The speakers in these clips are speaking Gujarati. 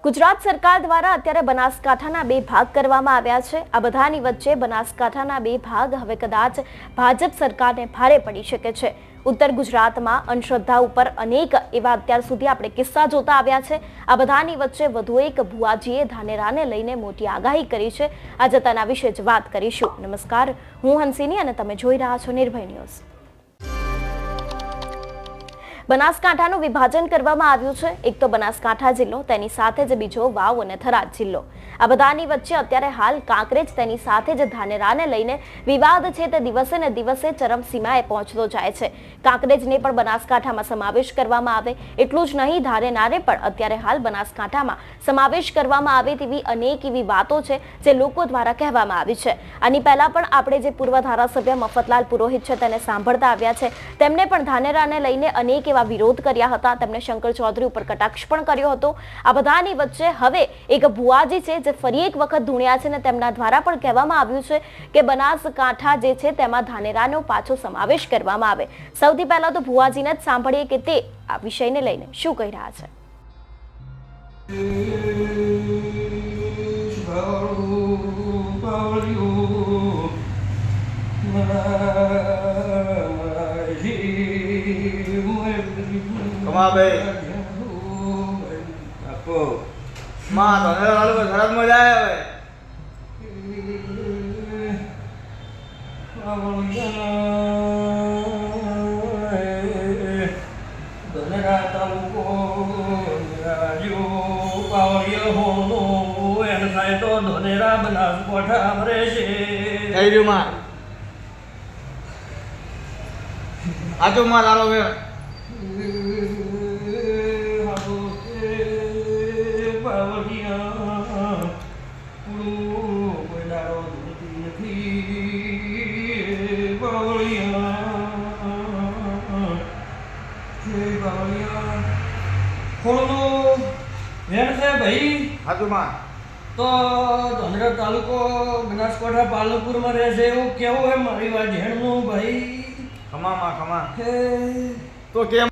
ગુજરાત સરકાર દ્વારા અત્યારે બનાસકાંઠાના બે ભાગ કરવામાં આવ્યા છે। આ બધાની વચ્ચે બનાસકાંઠાના બે ભાગ હવે કદાચ ભાજપ સરકારને ભારે પડી શકે છે। ઉત્તર ગુજરાતમાં અંધશ્રદ્ધા ઉપર અનેક એવા અત્યાર સુધી આપણે કિસ્સા જોતા આવ્યા છે। આ બધાની વચ્ચે વધુ એક ભુવાજીએ ધાનેરાને લઈને મોટી આગાહી કરી છે। આજે તેના વિશે જ વાત કરીશું। નમસ્કાર, હું હંસિની અને તમે જોઈ રહ્યા છો નિર્ભય ન્યૂઝ। બનાસકાંઠાનું વિભાજન કરવામાં આવ્યું છે। એક તો બનાસકાંઠા જિલ્લો, તેની સાથે જ બીજો વાવ અને થરાદ જિલ્લો। આ બધાની વચ્ચે અત્યારે હાલ કાંકરેજ તેની સાથે જ ધાનેરાને લઈને વિવાદ છે તે દિવસે ને દિવસે ચરમસીમાએ પહોંચતો જાય છે। કાંકરેજને પણ બનાસકાંઠામાં સમાવેશ કરવામાં આવે એટલું જ નહીં, ધાનેરાને પણ અત્યારે હાલ બનાસકાંઠામાં સમાવેશ કરવામાં આવે તેવી અનેક એવી વાતો છે જે લોકો દ્વારા કહેવામાં આવી છે। આની પહેલા પણ આપણે જે પૂર્વ ધારાસભ્ય મફતલાલ પુરોહિત છે તેને સાંભળતા આવ્યા છે। તેમને પણ ધાનેરાને લઈને અનેક એવા વિરોધ કર્યા હતા। તેમણે શંકર ચૌધરી ઉપર કટાક્ષ પણ કર્યો હતો। આ બધાની વચ્ચે હવે એક ભુવાજી છે જે ફરી એક વખત ધૂણ્યા છે અને તેમના દ્વારા પણ કહેવામાં આવ્યું છે કે બનાસકાંઠા જે છે તેમાં ધાનેરાનો પાછો સમાવેશ કરવામાં આવે। સૌથી પહેલા તો ભુવાજીને જ સાંભળીએ કે તે આ વિષયને લઈને શું કહી રહ્યા છે। માં ધનેરા વાળો તો સરસ મજા આવે ધનેરા તાલુકો રાજ્યો પાવડિયો હોનો એન થાય તો ધનેરા બનાસકાંઠા મરે છે। થઈ ગયું માં આજો માં લાલો બે તો ધનેરા તાલુકો બનાસકાંઠા પાલનપુરમાં રહે છે એવું કેવું હે મારી વાત ઝેણનું ભાઈ ખમા તો કેમ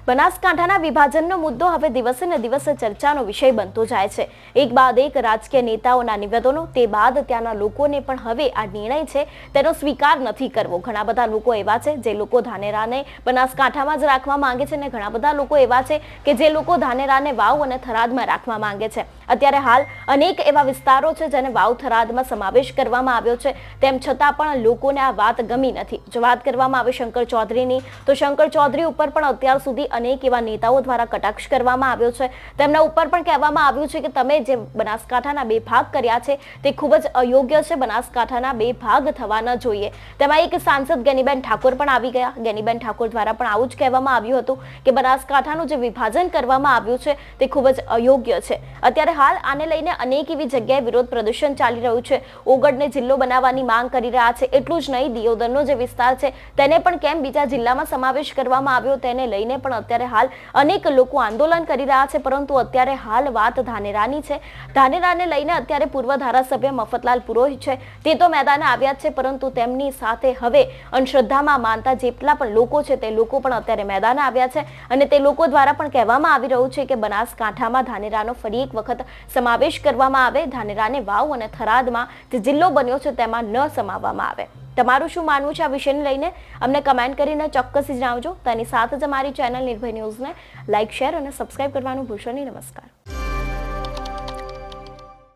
બનાસકાંઠાના વિભાજનનો મુદ્દો હવે દિવસે ને દિવસે ચર્ચાનો વિષય બનતો જાય છે। એક બાદ એક રાજકીય નેતાઓના નિવેદનો, તે બાદ ત્યાંના લોકોને પણ હવે આ નિર્ણય છે તેનો સ્વીકાર નથી કરવો। ઘણા બધા લોકો એવા છે જે લોકો ધાનેરાને બનાસકાંઠામાં જ રાખવા માંગે છે અને ઘણા બધા લોકો એવા છે કે જે લોકો ધાનેરાને વાવ અને થરાદમાં રાખવા માંગે છે। અત્યારે હાલ અનેક એવા વિસ્તારો છે જેને વાવ થરાદમાં સમાવેશ કરવામાં આવ્યો છે, તેમ છતાં પણ લોકોને આ વાત ગમી નથી। જો વાત કરવામાં આવે શંકર ચૌધરીની, તો શંકર ચૌધરી ઉપર પણ અત્યાર સુધી અનેક એવા નેતાઓ દ્વારા કટાક્ષ કરવામાં આવ્યો છે। તેમના ઉપર પણ કહેવામાં આવ્યું છે કે તમે જે બનાસકાંઠાના બે ભાગ કર્યા છે તે ખૂબ જ અયોગ્ય છે, બનાસકાંઠાના બે ભાગ થવા ન જોઈએ। તેમાં એક સાંસદ ગેનીબેન ઠાકોર પણ આવી ગયા। ગેનીબેન ઠાકોર દ્વારા પણ આવું જ કહેવામાં આવ્યું હતું કે બનાસકાંઠાનું જે વિભાજન કરવામાં આવ્યું છે તે ખૂબ જ અયોગ્ય છે। અત્યારે હાલ આને લઈને અનેક એવી જગ્યાએ વિરોધ પ્રદર્શન ચાલી રહ્યું છે। ઓગળને જિલ્લો બનાવવાની માંગ કરી રહ્યા છે। એટલું જ નહીં, દિયોદરનો જે વિસ્તાર છે તેને પણ કેમ બીજા જિલ્લામાં સમાવેશ કરવામાં આવ્યો તેને લઈને પણ અત્યારે હાલ અનેક લોકો આંદોલન કરી રહ્યા છે। પરંતુ અત્યારે હાલ વાત ધાનેરાની છે। ધાનેરાને લઈને અત્યારે પૂર્વ ધારાસભ્ય મફતલાલ પુરોહિત છે તે તો મેદાને આવ્યા છે, પરંતુ તેમની સાથે હવે અંધશ્રદ્ધામાં માનતા જેટલા પણ લોકો છે તે લોકો પણ અત્યારે મેદાને આવ્યા છે અને તે લોકો દ્વારા પણ કહેવામાં આવી રહ્યું છે કે બનાસકાંઠામાં ધાનેરાનો ફરી એક વખત સમાવેશ કરવામાં આવે, ધાનેરાને વાવ અને થરાદમાં જે જિલ્લો બન્યો છે તેમાં ન સમાવવામાં આવે। તમારું શું માનવું છે આ વિષયને લઈને અમને કમેન્ટ કરીને ચોક્કસ જણાવજો। તેની સાથે જ અમારી ચેનલ નિર્ભય ન્યૂઝને લાઇક, શેર અને સબસ્ક્રાઇબ કરવાનું ભૂલશો નહીં। નમસ્કાર।